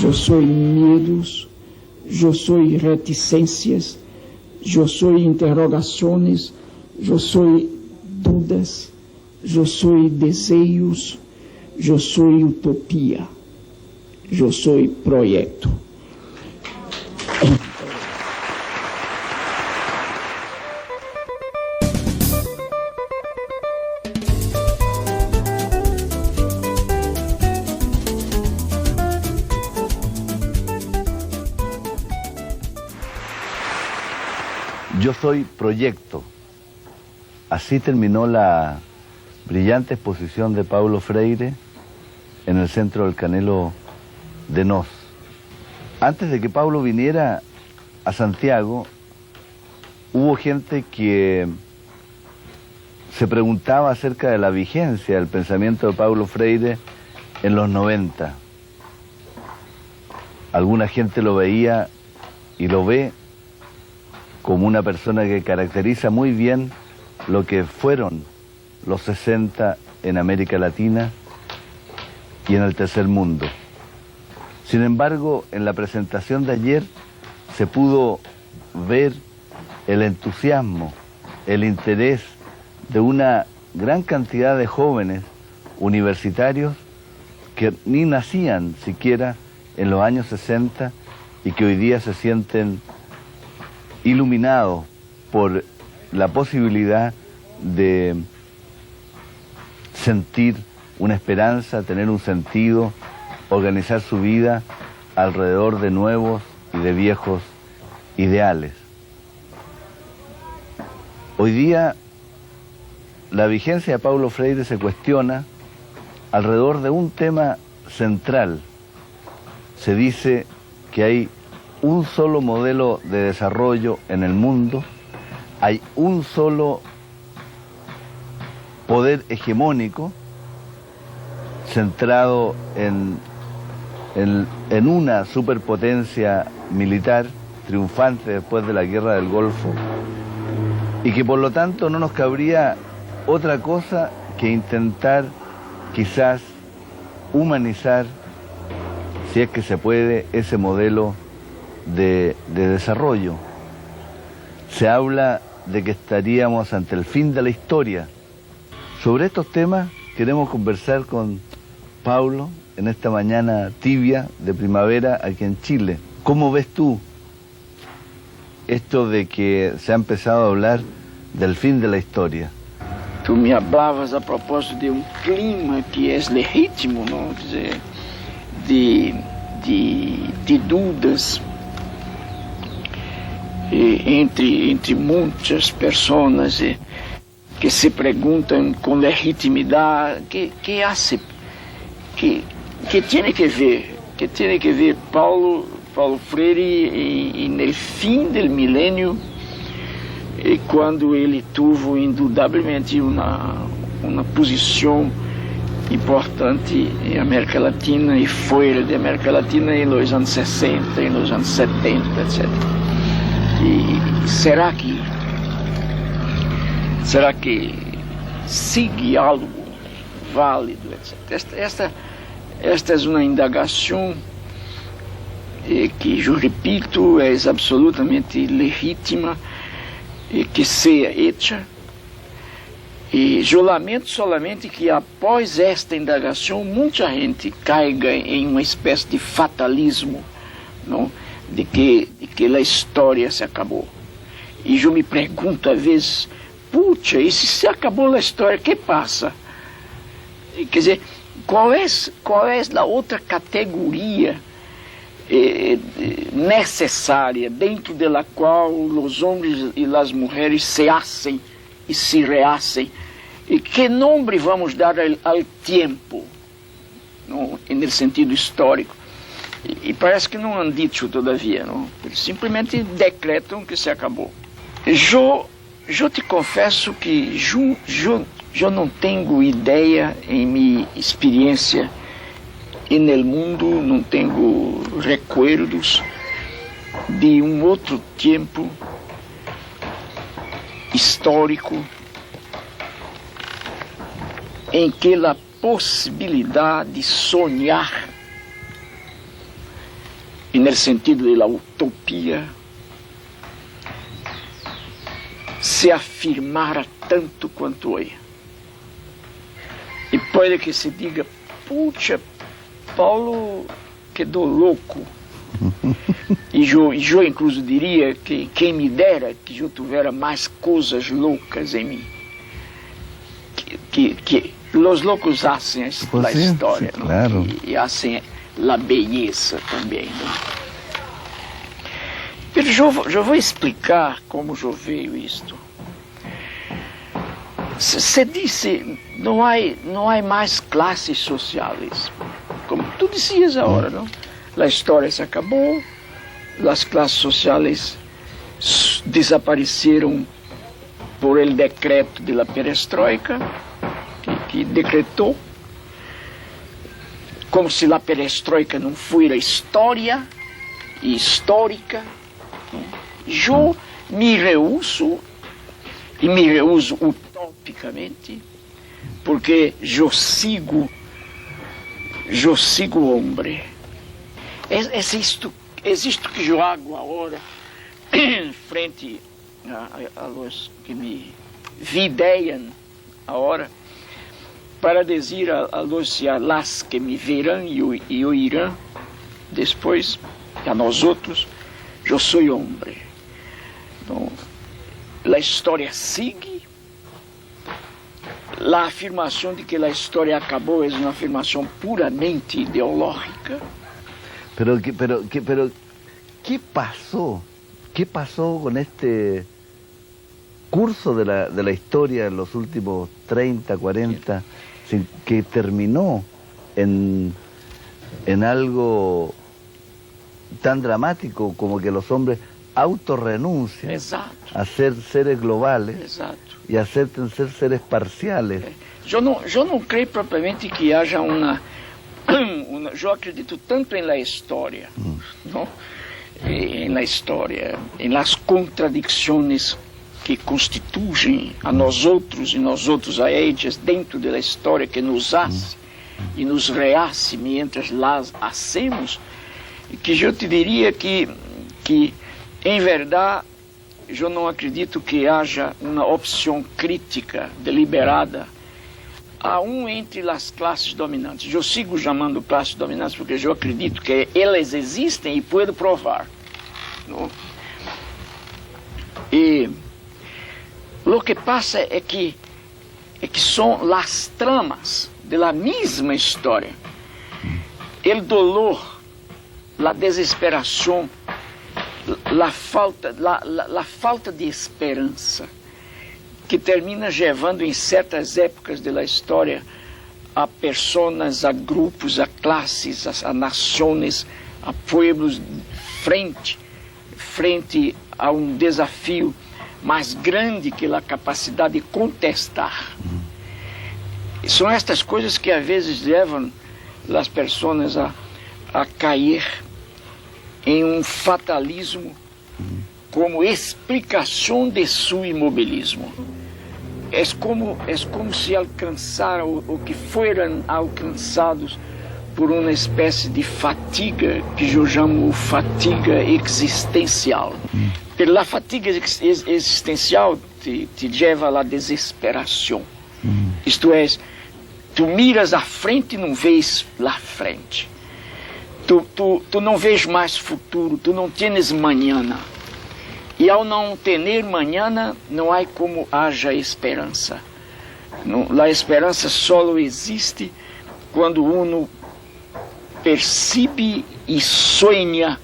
eu sou medos, eu sou reticências, eu sou interrogações, eu sou dúvidas, eu sou desejos, eu sou utopia, eu sou projeto. Yo soy proyecto. Así terminó la brillante exposición de Paulo Freire en el Centro del Canelo de Nos. Antes de que Paulo viniera a Santiago, hubo gente que se preguntaba acerca de la vigencia del pensamiento de Paulo Freire en los 90. Alguna gente lo veía y lo ve como una persona que caracteriza muy bien lo que fueron los 60 en América Latina y en el tercer mundo. Sin embargo, en la presentación de ayer se pudo ver el entusiasmo, el interés de una gran cantidad de jóvenes universitarios que ni nacían siquiera en los años 60 y que hoy día se sienten iluminados por la posibilidad de sentir una esperanza, tener un sentido, organizar su vida alrededor de nuevos y de viejos ideales. Hoy día la vigencia de Paulo Freire se cuestiona alrededor de un tema central. Se dice que hay un solo modelo de desarrollo en el mundo, hay un solo poder hegemónico centrado en una superpotencia militar triunfante después de la guerra del Golfo, y que por lo tanto no nos cabría otra cosa que intentar quizás humanizar, si es que se puede, ese modelo de desarrollo. Se habla de que estaríamos ante el fin de la historia. Sobre estos temas queremos conversar con Paulo en esta mañana tibia de primavera aquí en Chile. ¿Cómo ves tú esto de que se ha empezado a hablar del fin de la historia? Tu me hablabas a propósito de clima que es legítimo, ¿no? De dudas entre muitas pessoas que se perguntam com legitimidade que tem que ver Paulo Freire no fim do milênio, quando ele teve indudablemente uma posição importante em América Latina e fora de América Latina nos anos 60, nos anos 70, etc. E será que sigue algo válido, etc. Esta é uma indagação que, eu repito, é absolutamente legítima e que seja hecha. E eu lamento solamente que após esta indagação muita gente caiga em uma espécie de fatalismo, não? De que a história se acabou. E eu me pergunto às vezes, puxa, e se acabou a história, que passa? Quer dizer, qual é a outra categoria necessária dentro da qual os homens e as mulheres se hacen e se rehacen? E que nome vamos dar ao tempo, no sentido histórico? E parece que não han dito todavia, não? Eles simplesmente decretam que se acabou. Eu te confesso que eu não tenho ideia em minha experiência e no mundo, não tenho recuerdos de outro tempo histórico em que a possibilidade de sonhar en el sentido de la utopía, se afirmara tanto quanto hoje. E pode que se diga, puxa, Paulo quedou louco. E eu incluso diria que quem me dera que eu tivesse mais coisas loucas em mim. Que os loucos fazem a história, sí, claro. E fazem a beleza também. Mas eu vou explicar como eu vejo isto. Se disse, não há mais classes sociais. Como tu dizias agora, não? A história se acabou, as classes sociais desapareceram por el decreto de la perestroika, que decretou, como se a perestroika não fosse história e histórica. Eu me rehuso, e me rehuso utopicamente, porque eu sigo o homem. É isto que eu hago agora, frente a los que me videiam agora, para dizer a los e a las que me verão e oirão depois, a nós outros, eu sou homem. Então, a história segue. A afirmação de que a história acabou é uma afirmação puramente ideológica. Pero ¿qué pasó? ¿Qué pasó con este curso de la historia en los últimos 30, 40, que terminó en algo tan dramático como que los hombres autorrenuncian a ser seres globales? Exato. E acertem ser seres parciales? Eu não creio propriamente que haja uma... Eu acredito tanto na história, não? Na história, nas contradições que constituem a nós outros e nós outros a eles dentro da história que nos hace e nos rehace mientras las hacemos, que eu te diria que em verdade, eu não acredito que haja uma opção crítica deliberada entre as classes dominantes. Eu sigo chamando classes dominantes porque eu acredito que elas existem e posso provar. Não? E o que passa é que são as tramas da mesma história, o dolor, a desesperação, a falta de esperança, que termina levando em certas épocas da história a pessoas, a grupos, a classes, a nações, a pueblos frente a um desafio mais grande que a capacidade de contestar. São estas coisas que às vezes levam as pessoas a cair em um fatalismo como explicação de seu imobilismo. É como se alcançaram o que foram alcançados por uma espécie de fatiga que eu chamo fatiga existencial. Pela fatiga existencial te leva à desesperação. Isto é, tu miras à frente e não vês lá frente. Tu não vês mais futuro, tu não tens mañana. E ao não ter mañana, não há como haja esperança. A esperança só existe quando uno percebe e sonha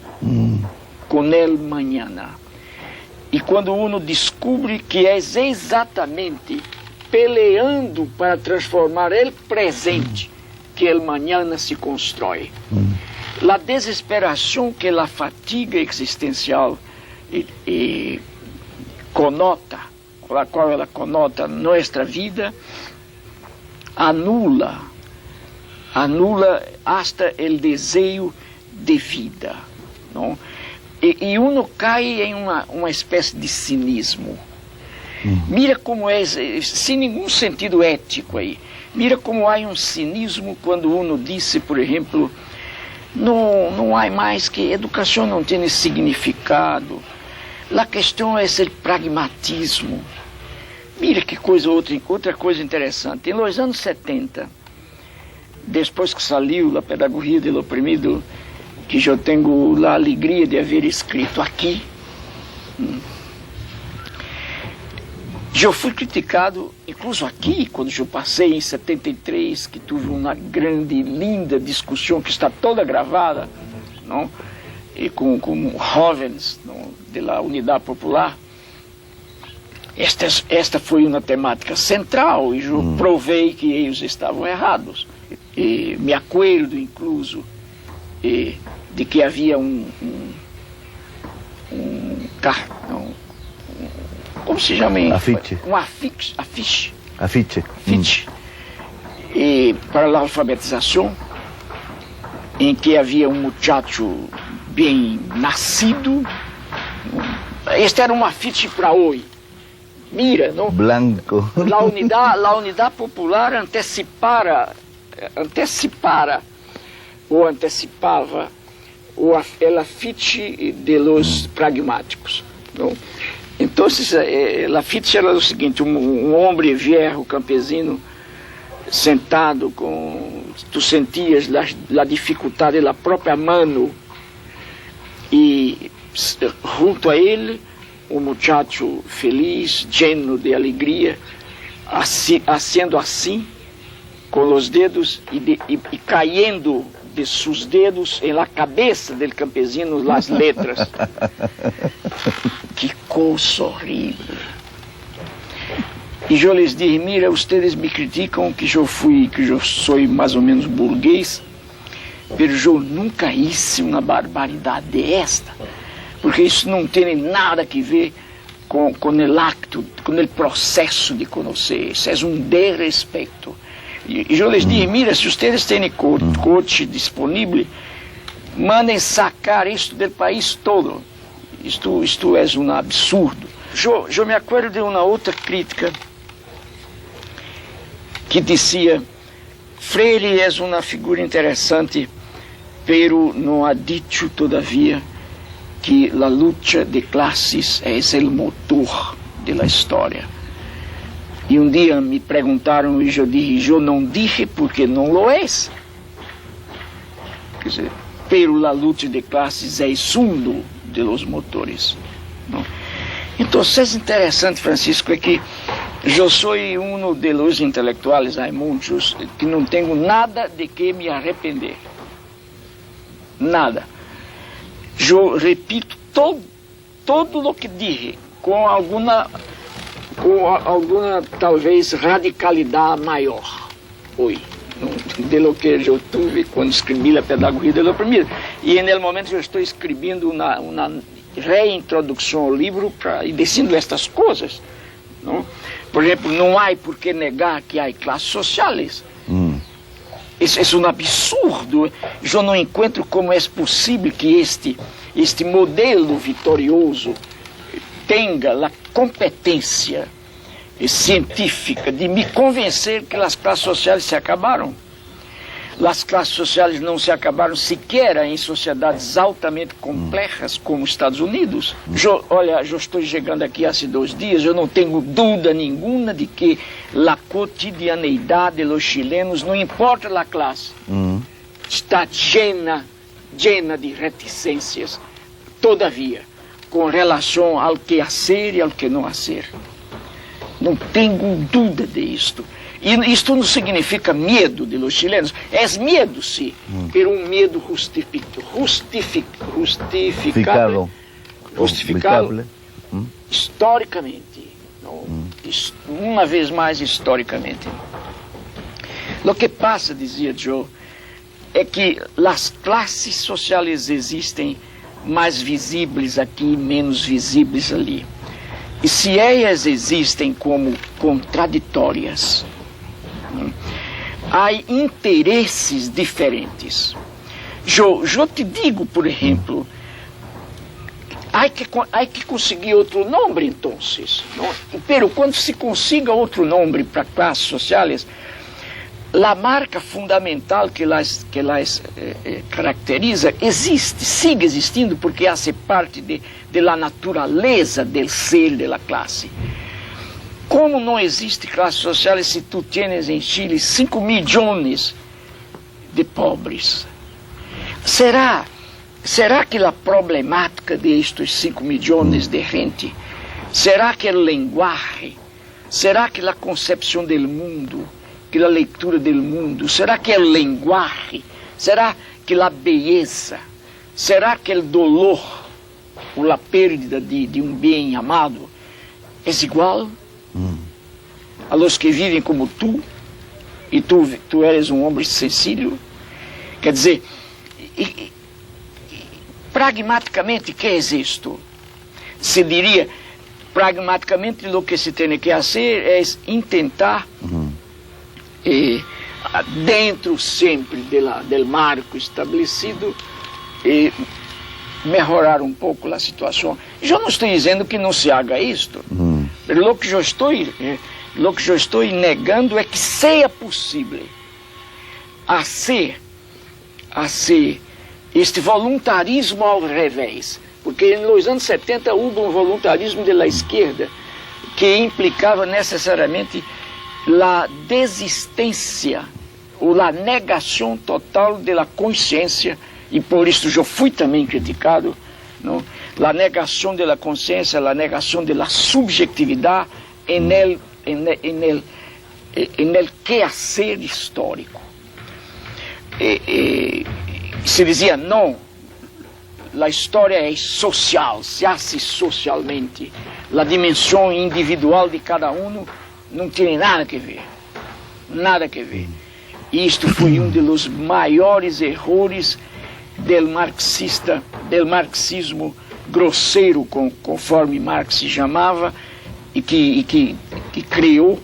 com el mañana. E quando uno descobre que é exatamente peleando para transformar el presente que el mañana se constrói. A desesperação que a fatiga existencial conota, com a qual ela conota nossa vida, anula hasta o desejo de vida, não? E uno cai em uma espécie de cinismo. Mira como é, sem nenhum sentido ético aí, mira como há um cinismo quando uno disse, por exemplo, não há mais que educação não tem significado. A questão é esse pragmatismo. Mira que coisa, outra coisa interessante. Nos anos 70, depois que saiu a Pedagogia do Oprimido, que eu tenho a alegria de haver escrito aqui, eu fui criticado, incluso aqui, quando eu passei em 73, que tive uma grande e linda discussão que está toda gravada, não? E com jovens da Unidade Popular. Esta foi uma temática central e eu provei que eles estavam errados. E me acordo, incluso, de que havia como se chama? Afiche. Afiche. Afiche. E para a alfabetização, em que havia muchacho bem nascido. Este era um afiche para hoje. Mira, não? Blanco. A unidade popular antecipava o afiche de los pragmáticos. Não? Então, o afiche era o seguinte: um homem viejo campesino sentado tu sentias a dificuldade da própria mano, e junto a ele um muchacho feliz, lleno de alegria, haciendo assim com os dedos e caindo de seus dedos em la cabeça del campesino as letras. Que coisa horrível! E eu lhes disse: mira, vocês me criticam que eu sou mais ou menos burguês, mas eu nunca hice uma barbaridade desta, porque isso não tem nada a ver com o acto, com o processo de conhecer. Isso é um desrespeito. E eu lhes disse: mira, se vocês têm coche disponível, mandem sacar isto do país todo. Isto é um absurdo. Eu me acordo de uma outra crítica que dizia: Freire é uma figura interessante, pero não ha dicho todavia que a luta de classes é o motor da história. E um dia me perguntaram e eu disse: eu não disse porque não lo é. Quer dizer, pero a luta de classes é um dos motores. Não? Então, o interessante, Francisco, é que eu sou um dos intelectuais, há muitos, que não tenho nada de que me arrepender. Nada. Eu repito todo o que disse, com alguma talvez radicalidade maior hoje, de lo que eu tive quando escrevi a Pedagogia do Oprimido. E no momento eu estou escrevendo uma reintrodução ao livro e dizendo estas coisas. Não? Por exemplo, não há por que negar que há classes sociais. Isso é um absurdo. Eu não encontro como é possível que este modelo vitorioso tenha a competência científica de me convencer que as classes sociais se acabaram. As classes sociais não se acabaram sequer em sociedades altamente complexas como os Estados Unidos. Olha, eu estou chegando aqui há 2 dias, eu não tenho dúvida nenhuma de que a cotidianeidade dos chilenos, não importa a classe, está llena de reticências, todavia, com relação ao que fazer e ao que não fazer. Não tenho dúvida disto. E isto não significa medo de los chilenos. É medo, sim, mas um medo justificado historicamente. Uma vez mais, historicamente. O que passa, dizia Joe, é que as classes sociais existem mais visíveis aqui, menos visíveis ali. E se elas existem como contraditórias, há interesses diferentes. Eu te digo, por exemplo, há que conseguir outro nome, então. Pero quando se consiga outro nome para classes sociais, a marca fundamental que las caracteriza existe, sigue existindo, porque hace parte de la natureza del ser de la classe. Como não existe classe social se tu tienes em Chile 5 milhões de pobres? Será que a problemática de estes 5 milhões de gente, será que o linguagem, será que a concepção do mundo, que a leitura do mundo, será que o linguagem, será que a beleza, será que o dolor ou a perda de um bem amado é igual a los que vivem como tu, e tu eres um homem sensível? Quer dizer, pragmaticamente, que é isto? Se diria, pragmaticamente, o que se tem que fazer é intentar, dentro sempre do marco estabelecido, melhorar um pouco a situação. Eu não estou dizendo que não se haga isto. O que eu estou negando é que seja possível fazer este voluntarismo ao revés. Porque nos anos 70 houve um voluntarismo da esquerda que implicava necessariamente a desistência ou a negação total da consciência, e por isso eu fui também criticado, não? A negação da consciência, a negação da subjetividade em el quehacer histórico. Se dizia, não, a história é social, se hace socialmente, a dimensão individual de cada um não tem nada que ver, nada que ver. E isto foi um dos maiores erros del marxismo grosseiro, conforme Marx se chamava, e que criou,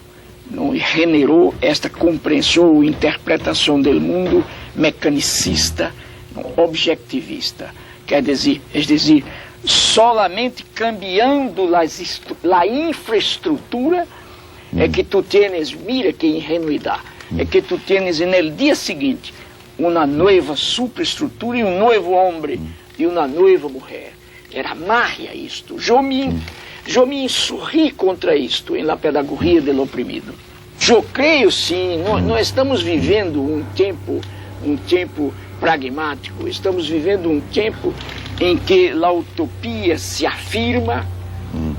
não, e generou esta compreensão ou interpretação do mundo mecanicista, não, objetivista. Quer dizer, solamente cambiando a infraestrutura é que tu tienes, mira que ingenuidade, é que tu tienes no dia seguinte uma nova superestrutura e um novo homem e uma nova mulher. Era magia isto. Eu me insurri contra isto em la pedagogia do oprimido. Eu creio sim, nós estamos vivendo um tempo pragmático, estamos vivendo um tempo em que a utopia se afirma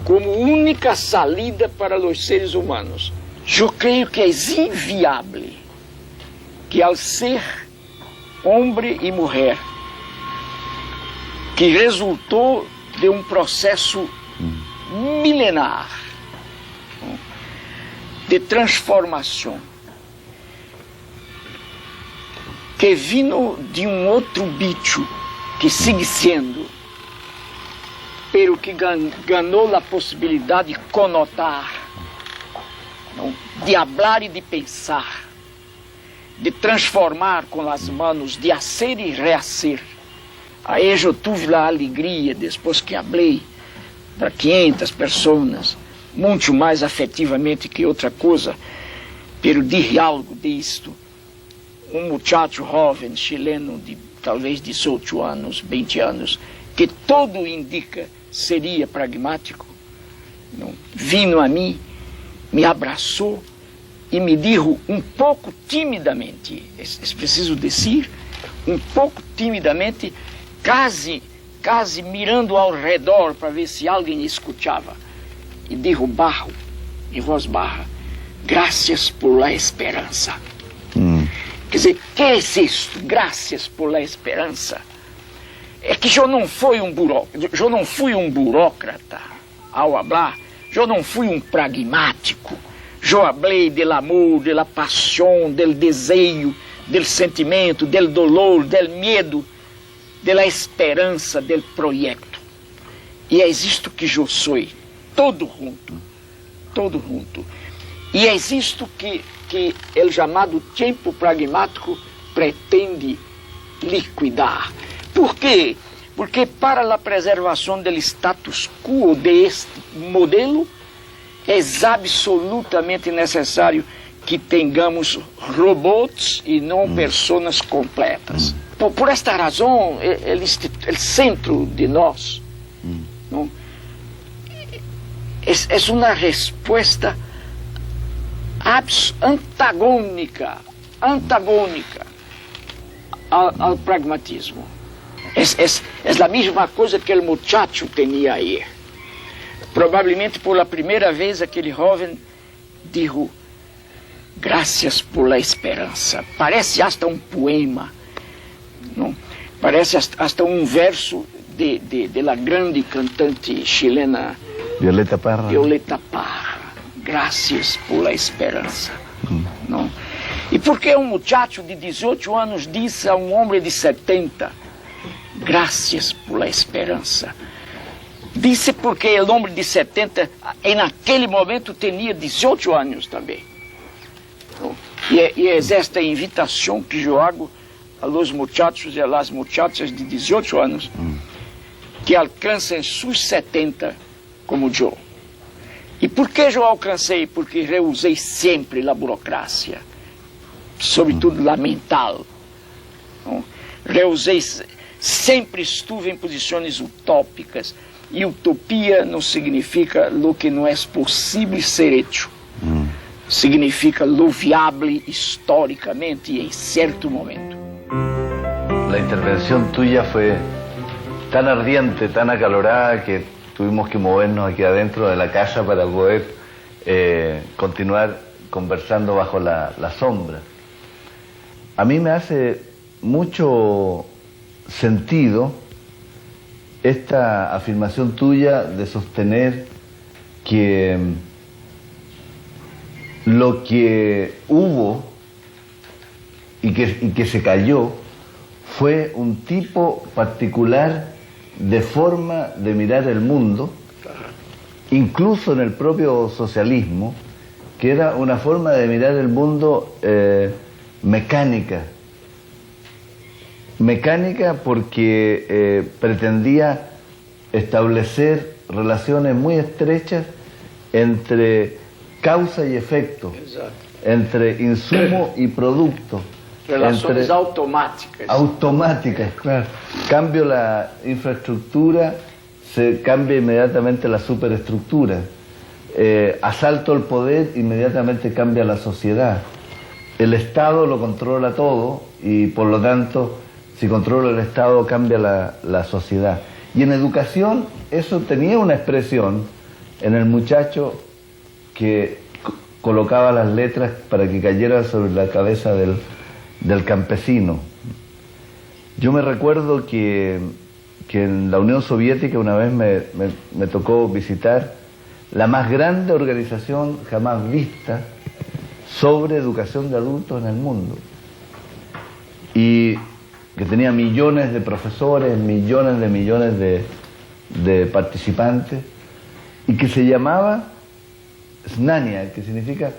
como única salida para os seres humanos. Eu creio que é inviável que ao ser homem e mulher, que resultou de um processo milenar de transformação, que vino de um outro bicho que sigue sendo, pero que ganhou a possibilidade de conotar, não, de falar e de pensar, de transformar com as mãos, de hacer e rehacer. Aí eu tive a alegria, depois que falei para 500 pessoas, muito mais afetivamente que outra coisa, pelo diálogo disto, um muchacho jovem chileno de talvez 18 anos, 20 anos, que todo indica seria pragmático, não, vindo a mim, me abraçou e me disse um pouco timidamente, é preciso dizer, um pouco timidamente, quase mirando ao redor para ver se alguém escutava, e disse baixo, em voz baixa, graças por la esperança. Quer dizer, que é isto? Graças por la esperança. É que eu não fui um burócrata ao falar, eu não fui um pragmático. Eu falei do amor, da paixão, do desejo, do sentimento, do dolor, do medo, da esperança, do projeto. E é isto que eu sou, todo junto. E é isto que o chamado tempo pragmático pretende liquidar. Por quê? Porque para a preservação do status quo deste modelo é absolutamente necessário que tenhamos robôs e não pessoas completas. Por esta razão, o centro de nós não, é uma resposta antagônica ao pragmatismo. É a mesma coisa que o muchacho tinha aí. Provavelmente por a primeira vez aquele jovem disse: graças por la esperança. Parece hasta um poema, não? Parece hasta um verso de la grande cantante chilena Violeta Parra. Graças por la esperança. Não? E por que um muchacho de 18 anos disse a um homem de 70, graças por la esperança? Disse porque o homem de 70, naquele momento, tinha 18 anos também. E é esta invitação que eu hago a los muchachos e a las muchachas de 18 anos que alcancem seus 70 como eu. E por que eu alcancei? Porque reusei sempre a burocracia, sobretudo a mental. Reusei, sempre estive em posições utópicas. E utopia não significa lo que não é possível ser hecho. Significa lo viable historicamente e em certo momento. La intervención tuya fue tan ardiente, tan acalorada, que tuvimos que movernos aquí adentro de la casa para poder continuar conversando bajo la sombra. A mí me hace mucho sentido esta afirmación tuya de sostener que lo que hubo y que se cayó fue un tipo particular de forma de mirar el mundo, incluso en el propio socialismo, que era una forma de mirar el mundo mecánica porque pretendía establecer relaciones muy estrechas entre causa y efecto, entre insumo y producto. Relações automáticas. Automáticas, claro. Cambio la infraestructura, se cambia inmediatamente la superestructura. Asalto el poder, inmediatamente cambia la sociedad. El Estado lo controla todo y por lo tanto, si controla el Estado, cambia la sociedad. Y en educación eso tenía una expresión en el muchacho que colocaba las letras para que cayeran sobre la cabeza del campesino. Yo me recuerdo que en la Unión Soviética una vez me tocó visitar la más grande organización jamás vista sobre educación de adultos en el mundo, y que tenía millones de profesores, millones de participantes, y que se llamaba Snania, que significa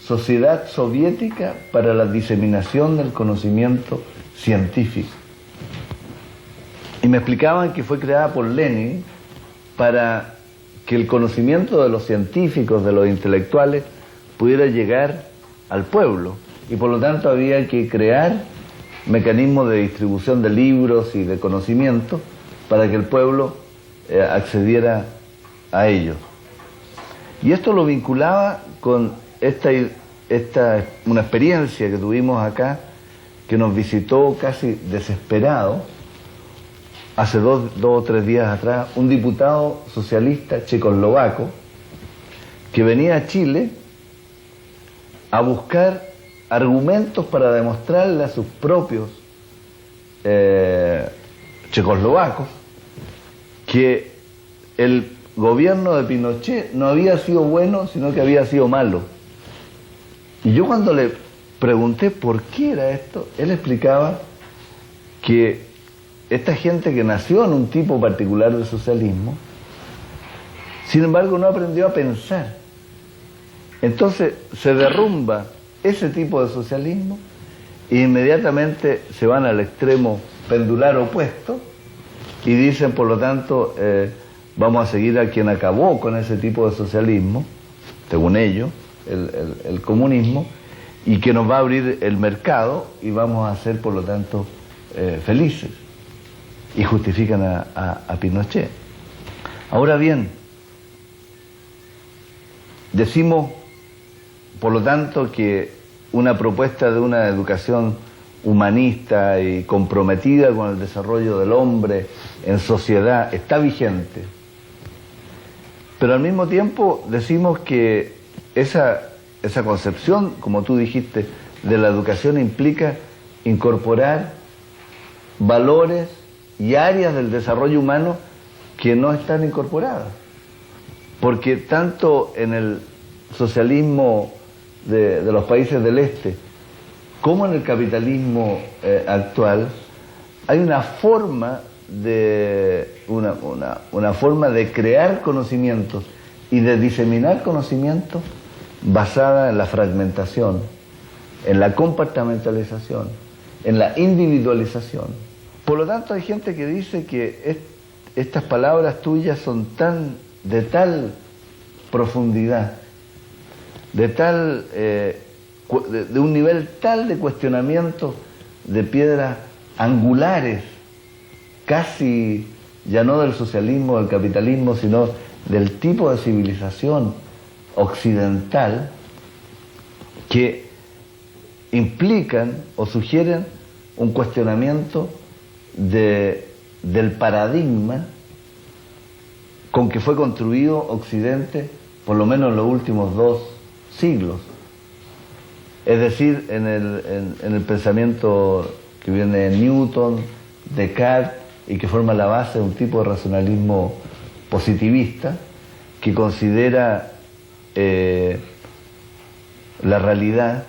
Sociedad Soviética para la Diseminación del Conocimiento Científico. Y me explicaban que fue creada por Lenin para que el conocimiento de los científicos, de los intelectuales, pudiera llegar al pueblo, y por lo tanto había que crear mecanismos de distribución de libros y de conocimiento para que el pueblo accediera a ellos. Y esto lo vinculaba con una experiencia que tuvimos acá, que nos visitó casi desesperado, hace dos o tres días atrás, un diputado socialista checoslovaco que venía a Chile a buscar argumentos para demostrarle a sus propios checoslovacos que el gobierno de Pinochet no había sido bueno, sino que había sido malo. Y yo cuando le pregunté por qué era esto, él explicaba que esta gente que nació en un tipo particular de socialismo, sin embargo no aprendió a pensar. Entonces se derrumba ese tipo de socialismo e inmediatamente se van al extremo pendular opuesto y dicen, por lo tanto, vamos a seguir a quien acabó con ese tipo de socialismo, según ellos, el comunismo, y que nos va a abrir el mercado y vamos a ser, por lo tanto, felices. Y justifican a Pinochet. Ahora bien, decimos, por lo tanto, que una propuesta de una educación humanista y comprometida con el desarrollo del hombre en sociedad está vigente. Pero al mismo tiempo decimos que esa concepción, como tú dijiste, de la educación implica incorporar valores y áreas del desarrollo humano que no están incorporadas. Porque tanto en el socialismo de los países del este como en el capitalismo actual hay una forma de una forma de crear conocimientos y de diseminar conocimientos basada en la fragmentación, en la compartimentalización, en la individualización. Por lo tanto, hay gente que dice que estas palabras tuyas son de tal profundidad, de un nivel tal de cuestionamiento de piedras angulares, casi ya no del socialismo o del capitalismo, sino del tipo de civilización occidental, que implican o sugieren un cuestionamiento del paradigma con que fue construido Occidente por lo menos en los últimos 2 siglos. Es decir, en el pensamiento que viene de Newton, Descartes, y que forma la base de un tipo de racionalismo positivista que considera la realidad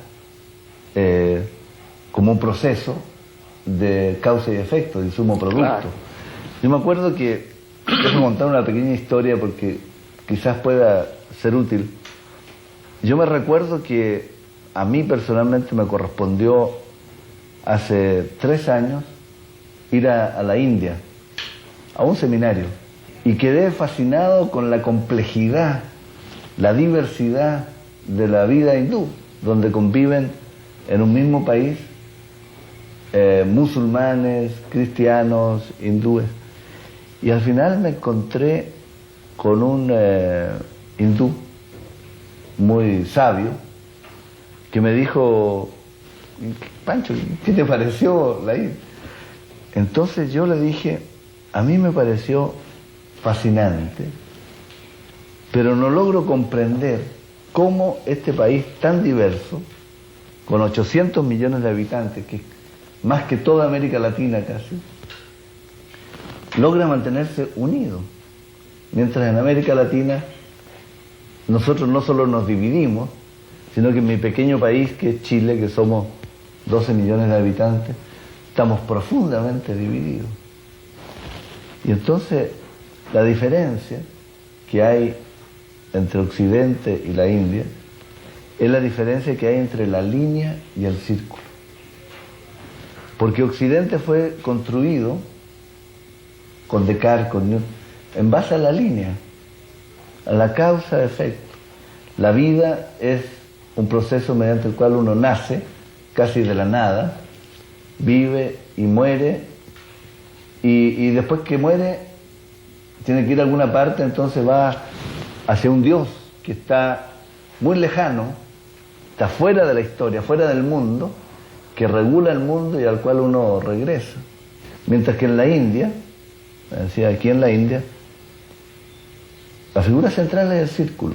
como un proceso de causa y efecto, de sumo producto. Claro. Yo me acuerdo que, déjame contar una pequeña historia porque quizás pueda ser útil. Yo me recuerdo que a mí personalmente me correspondió hace 3 años ir a la India, a un seminario, y quedé fascinado con la complejidad, la diversidad de la vida hindú, donde conviven en un mismo país musulmanes, cristianos, hindúes. Y al final me encontré con un hindú muy sabio que me dijo: Pancho, ¿qué te pareció la India? Entonces yo le dije: a mí me pareció fascinante, pero no logro comprender cómo este país tan diverso, con 800 millones de habitantes, que es más que toda América Latina casi, logra mantenerse unido, mientras en América Latina nosotros no solo nos dividimos, sino que en mi pequeño país, que es Chile, que somos 12 millones de habitantes, estamos profundamente divididos. Y entonces la diferencia que hay entre Occidente y la India es la diferencia que hay entre la línea y el círculo. Porque Occidente fue construido con Descartes, con Newton, en base a la línea, a la causa-efecto. La vida es un proceso mediante el cual uno nace casi de la nada, vive y muere, y después que muere tiene que ir a alguna parte, entonces va hacia un Dios que está muy lejano, está fuera de la historia, fuera del mundo, que regula el mundo y al cual uno regresa. Mientras que en la India, me decía, aquí en la India, la figura central es el círculo,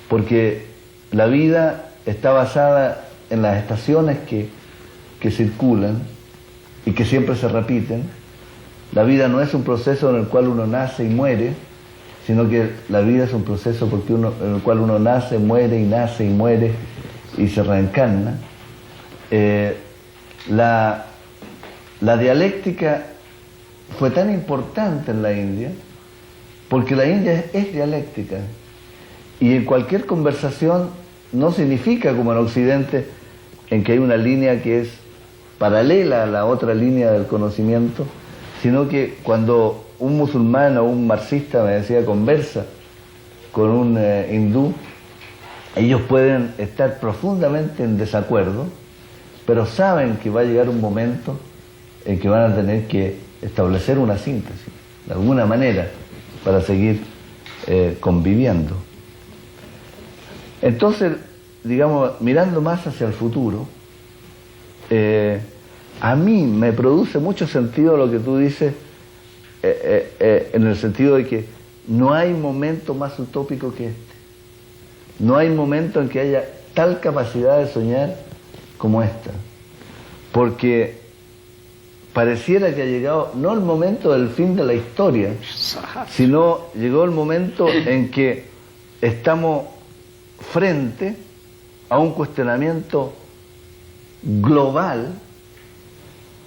porque la vida está basada en las estaciones que circulan y que siempre se repiten. La vida no es un proceso en el cual uno nace y muere, sino que la vida es un proceso en el cual uno nace, nace y muere y se reencarna. La dialéctica fue tan importante en la India porque la India es dialéctica, y en cualquier conversación no significa como en Occidente, en que hay una línea que es paralela a la otra línea del conocimiento, sino que cuando un musulmán o un marxista, me decía, conversa con un hindú, ellos pueden estar profundamente en desacuerdo, pero saben que va a llegar un momento en que van a tener que establecer una síntesis, de alguna manera, para seguir conviviendo. Entonces, digamos, mirando más hacia el futuro, a mí me produce mucho sentido lo que tú dices, en el sentido de que no hay momento más utópico que este. No hay momento en que haya tal capacidad de soñar como esta. Porque pareciera que ha llegado no el momento del fin de la historia, sino llegó el momento en que estamos frente a un cuestionamiento global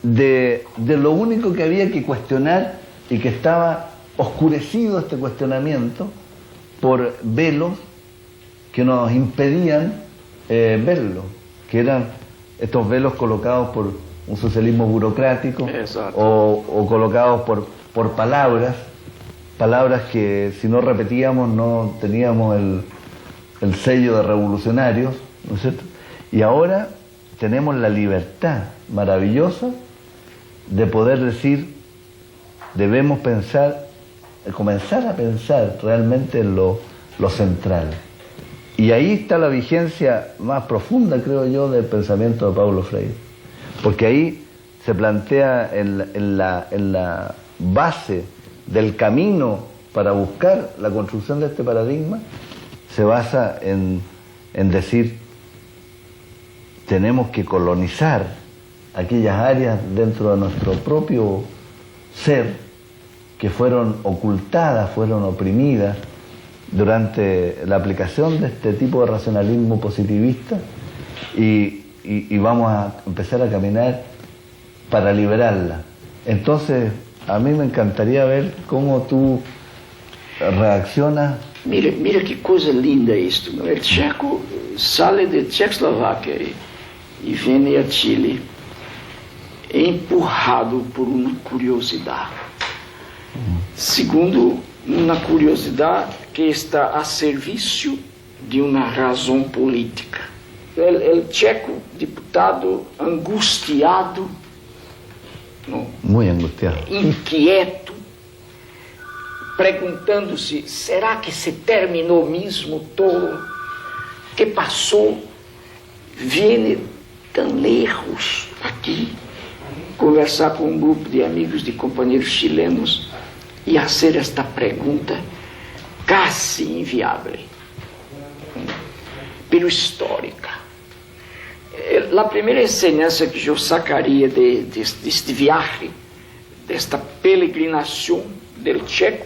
de lo único que había que cuestionar y que estaba oscurecido este cuestionamiento por velos que nos impedían verlo, que eran estos velos colocados por un socialismo burocrático o colocados por palabras que si no repetíamos no teníamos el sello de revolucionarios, ¿no es cierto? Y ahora tenemos la libertad maravillosa de poder decir, debemos pensar, comenzar a pensar realmente en lo central. Y ahí está la vigencia más profunda, creo yo, del pensamiento de Paulo Freire. Porque ahí se plantea en la base del camino para buscar la construcción de este paradigma, se basa en decir, tenemos que colonizar aquellas áreas dentro de nuestro propio ser que fueron ocultadas, fueron oprimidas durante la aplicación de este tipo de racionalismo positivista y vamos a empezar a caminar para liberarla. Entonces, a mí me encantaría ver cómo tú reaccionas. Mira que coisa linda isto. O tcheco sai de Tchecoslováquia e vem a Chile, empurrado por uma curiosidade. Segundo, uma curiosidade que está a serviço de uma razão política. O tcheco deputado angustiado, muito angustiado, inquieto, perguntando-se, será que se terminou mesmo todo? O que passou? Viene tão lejos aqui, conversar com um grupo de amigos, de companheiros chilenos, e fazer esta pergunta quase inviável, pero histórica. A primeira enseñança que eu sacaria deste viagem, desta peregrinação do tcheco,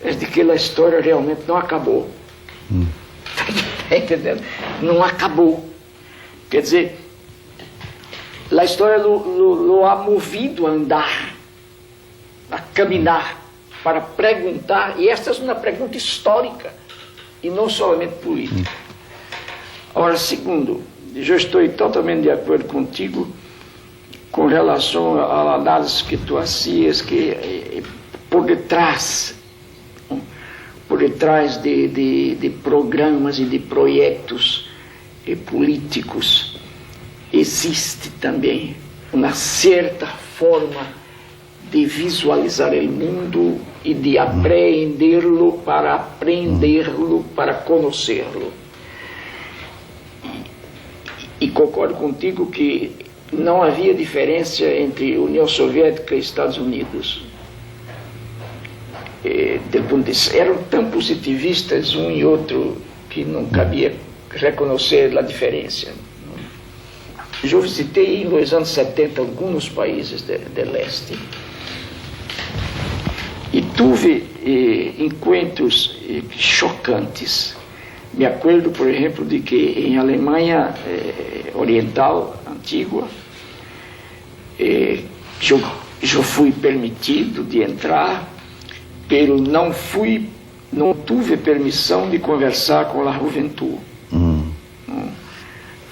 é de que a história realmente não acabou. Está entendendo? Não acabou. Quer dizer, a história lo ha movido a andar, a caminhar, para perguntar, e esta é uma pergunta histórica, e não somente política. Agora, segundo, eu estou totalmente de acordo contigo com relação à análise que tu fazias, que por detrás de programas e de projetos políticos existe também uma certa forma de visualizar o mundo e de apreenderlo para aprenderlo, para conhecê-lo. E concordo contigo que não havia diferença entre União Soviética e Estados Unidos. Eram tão positivistas um e outro que não cabia reconhecer a diferença. Eu visitei nos anos 70 alguns países do leste e tive encontros chocantes. Me acordo, por exemplo, de que em Alemanha Oriental, antiga, eu fui permitido de entrar, pero não tive permissão de conversar com a juventude.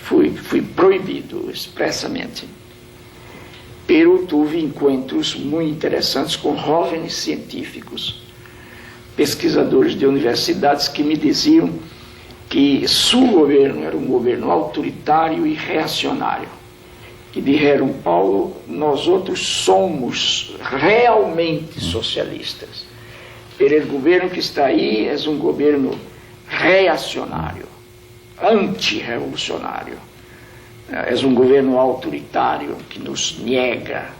Fui proibido expressamente. Pero tive encontros muito interessantes com jovens científicos, pesquisadores de universidades que me diziam que seu governo era um governo autoritário e reacionário. E disseram, Paulo, nós outros somos realmente socialistas. Pero o governo que está aí é um governo reacionário, antirrevolucionário. É um governo autoritário que nos nega,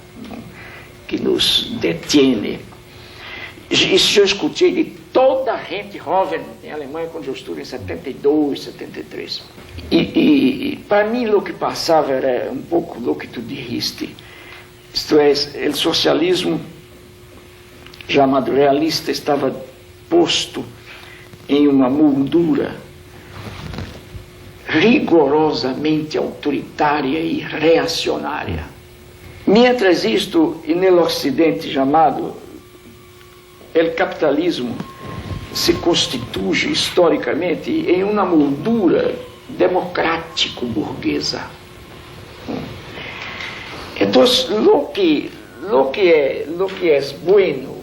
que nos detiene. Isso eu escutei de toda a gente jovem em Alemanha quando eu estive em 72, 73. E para mim o que passava era um pouco o que tu dijiste. Isto é, o socialismo chamado realista estava posto em uma moldura rigorosamente autoritária e reacionária. Mientras isto, no Ocidente chamado, o capitalismo se constitui historicamente em uma moldura democrático-burguesa. Então, lo que é bueno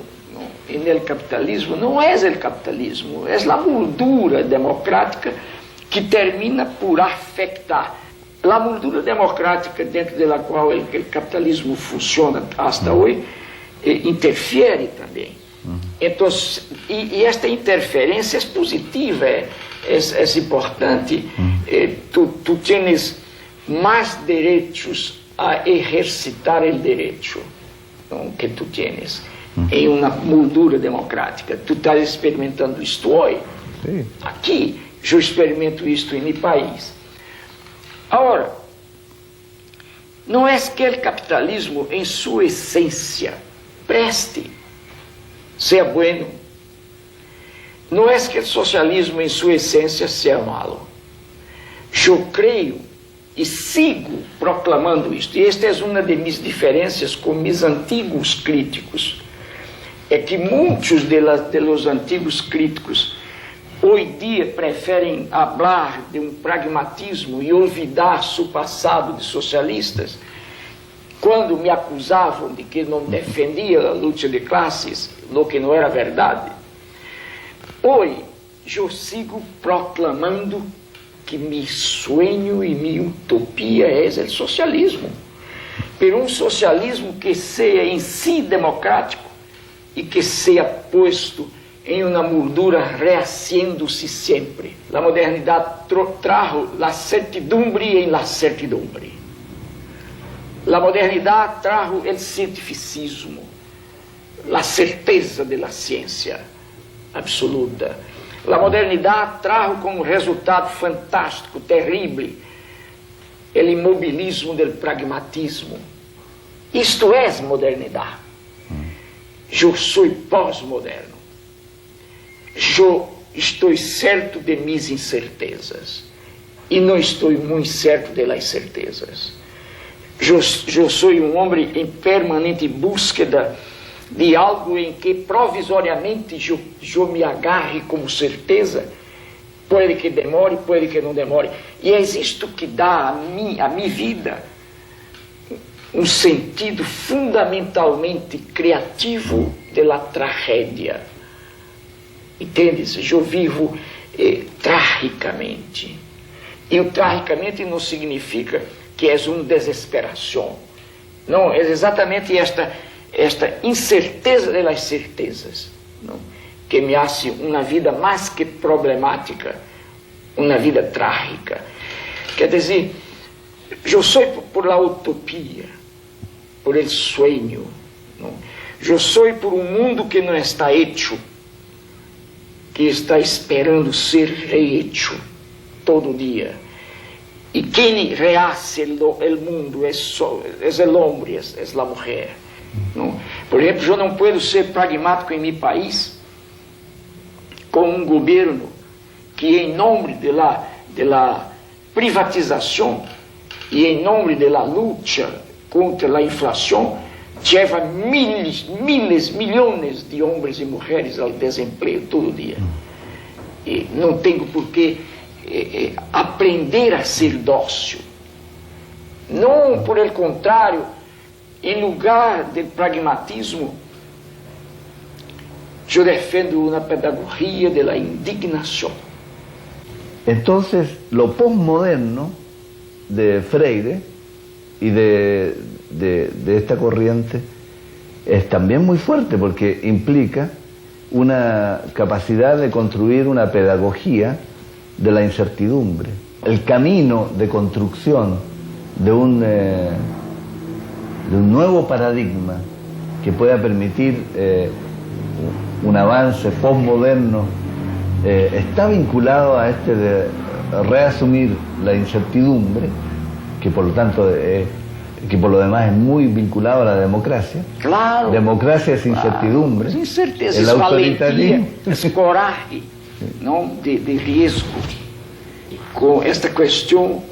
no capitalismo não é o capitalismo, é a moldura democrática que termina por afetar. A moldura democrática dentro da qual o capitalismo funciona até hoje interfere também. Então, e esta interferência é positiva, é importante. Tu tens mais direitos a exercitar o direito que tu tens em uma moldura democrática. Tu estás experimentando isto hoje. Sim. Aqui, eu experimento isto em meu país. Agora, não é que o capitalismo, em sua essência, preste, seja bueno. Não é que o socialismo, em sua essência, seja malo. Eu creio e sigo proclamando isto. E esta é uma de minhas diferenças com meus antigos críticos. É que muitos dos antigos críticos hoje dia preferem falar de um pragmatismo e olvidar seu passado de socialistas, quando me acusavam de que não defendia a luta de classes, o que não era verdade. Hoje eu sigo proclamando que meu sonho e minha utopia é o socialismo, por um socialismo que seja em si democrático e que seja posto em uma moldura reaciendo-se sempre. A modernidade trajo a certidumbre em la certidumbre. A modernidade trajo o cientificismo, a certeza da ciência absoluta. A modernidade trajo como resultado fantástico, terrível, o imobilismo do pragmatismo. Isto é modernidade. Eu sou pós-moderno. Eu estou certo de minhas incertezas e não estou muito certo das certezas. Eu sou um homem em permanente búsqueda de algo em que provisoriamente eu me agarre como certeza. Pode que demore, pode que não demore. E é isto que dá à minha vida um sentido fundamentalmente criativo da tragédia. Entendes? Eu vivo tragicamente. E o tragicamente não significa que é uma desesperação. Não, é exatamente esta incerteza das certezas, não? Que me hace uma vida mais que problemática, uma vida trágica. Quer dizer, eu sou por la utopia, por el sueño, não? Eu sou por um mundo que não está hecho, que está esperando ser rehecho todo dia. E quem rehace o mundo é o homem, é a mulher. Não? Por exemplo, eu não posso ser pragmático em meu país com um governo que, em nome da privatização e em nome da luta contra a inflação, leva milhões de homens e mulheres ao desemprego todo dia. E não tenho por que aprender a ser dócil. Não, por el contrário, em lugar de pragmatismo, eu defendo uma pedagogia da indignação. Entonces, lo posmoderno de Freire y de esta corriente es también muy fuerte, porque implica una capacidad de construir una pedagogía de la incertidumbre. El camino de construcción de un nuevo paradigma que pueda permitir un avance postmoderno está vinculado a este de reasumir la incertidumbre, que por lo tanto que por lo demás es muy vinculado a la democracia. Claro. Democracia es incertidumbre. Claro. Incerteza, el autoritarismo. valentia, coragem, não, de risco, com esta questão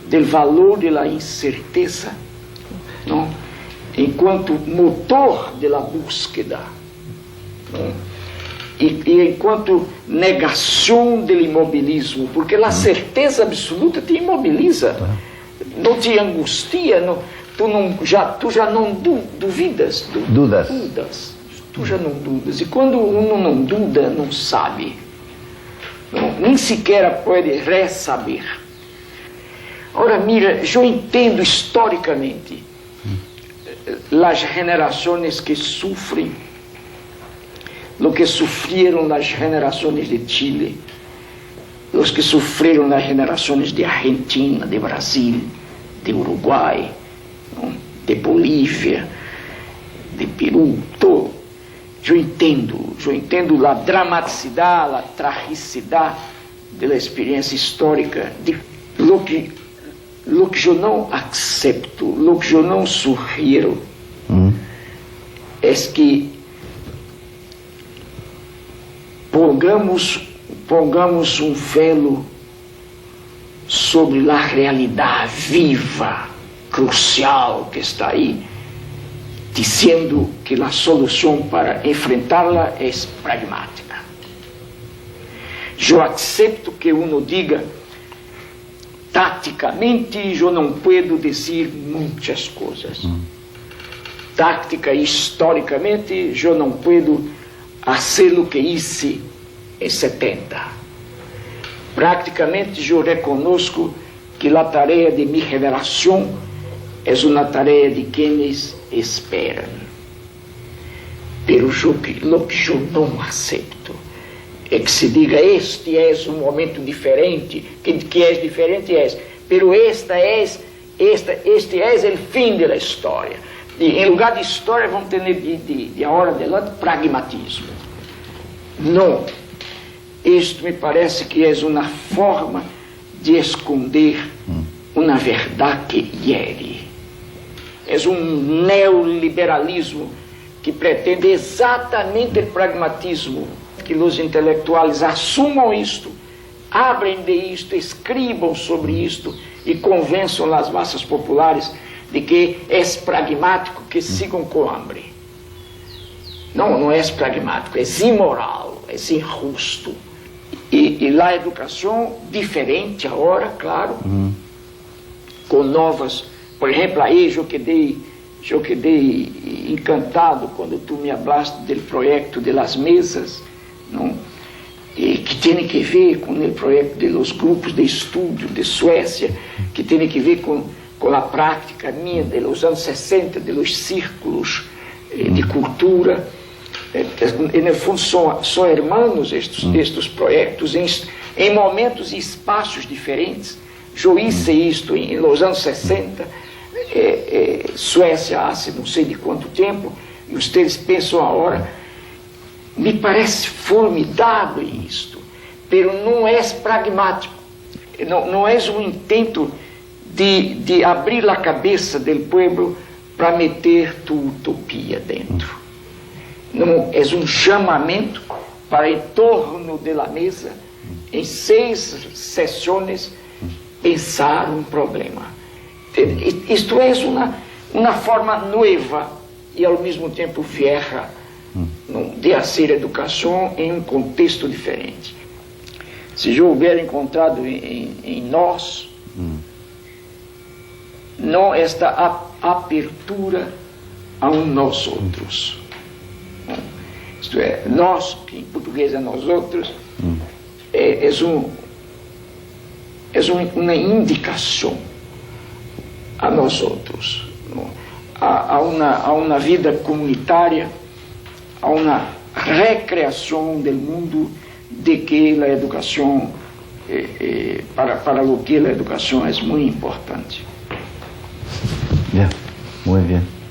do valor da incerteza, não, enquanto motor da búsqueda, não, e enquanto negação do imobilismo, porque a certeza absoluta te imobiliza, não te angustia, não, tu já não duvidas. Dudas. Tu já não dudas. E quando um não duda, não sabe. Não, nem sequer pode ressaber. Ora, mira, eu entendo historicamente as gerações que sofrem, lo que sofreram as gerações de Chile, os que sofreram as gerações de Argentina, de Brasil, de Uruguai, não? De Bolívia, de Peru, todo. Eu entendo a dramaticidade, a tragicidade da experiência histórica, de lo que eu não accepto, lo que eu não sugiero, é que pongamos um velo sobre a realidade viva, crucial que está aí, dizendo que a solução para enfrentá-la é pragmática. Eu accepto que uno diga, tácticamente eu não posso dizer muitas coisas. Tática e historicamente eu não posso fazer o que hice em 70. Praticamente eu reconozco que a tarefa de minha revelação é uma tarefa de quienes esperam. Pero o que eu não aceito é que se diga, este é um momento diferente, que é diferente, pero este é o fim da história. E em lugar de história vamos ter de agora adelante pragmatismo. Não. Isto me parece que é uma forma de esconder uma verdade que hiere. É um neoliberalismo que pretende exatamente o pragmatismo, que os intelectuais assumam isto, abrem de isto, escrevam sobre isto e convençam as massas populares de que é pragmático que sigam com hambre. Não é pragmático, é imoral, é injusto. E a educação diferente agora, claro, com novas, por exemplo, aí eu quedei encantado quando tu me falaste do projeto das mesas, não? E que tem que ver com o projeto dos grupos de estudo de Suécia, que tem que ver com a prática minha dos anos 60, dos círculos de cultura. No fundo são irmãos estes projetos em momentos e espaços diferentes. Eu hice isto nos anos 60, Suécia há não sei de quanto tempo, e vocês pensam agora, me parece formidável isto, pero não é pragmático, não é um intento de abrir a cabeça do povo para meter tua utopia dentro. Não, é um chamamento para, em torno da mesa, em 6 sessões, pensar um problema. Isto é uma forma nova e, ao mesmo tempo, vieja de fazer educação em um contexto diferente. Se eu houver encontrado em nós, não esta abertura a nós outros. Isto é, nós, que em português é nós outros, é é uma indicação a nós outros, a uma vida comunitária, a uma recreação do mundo de que a educação, para o que a educação é muito importante. Bien, muy bien.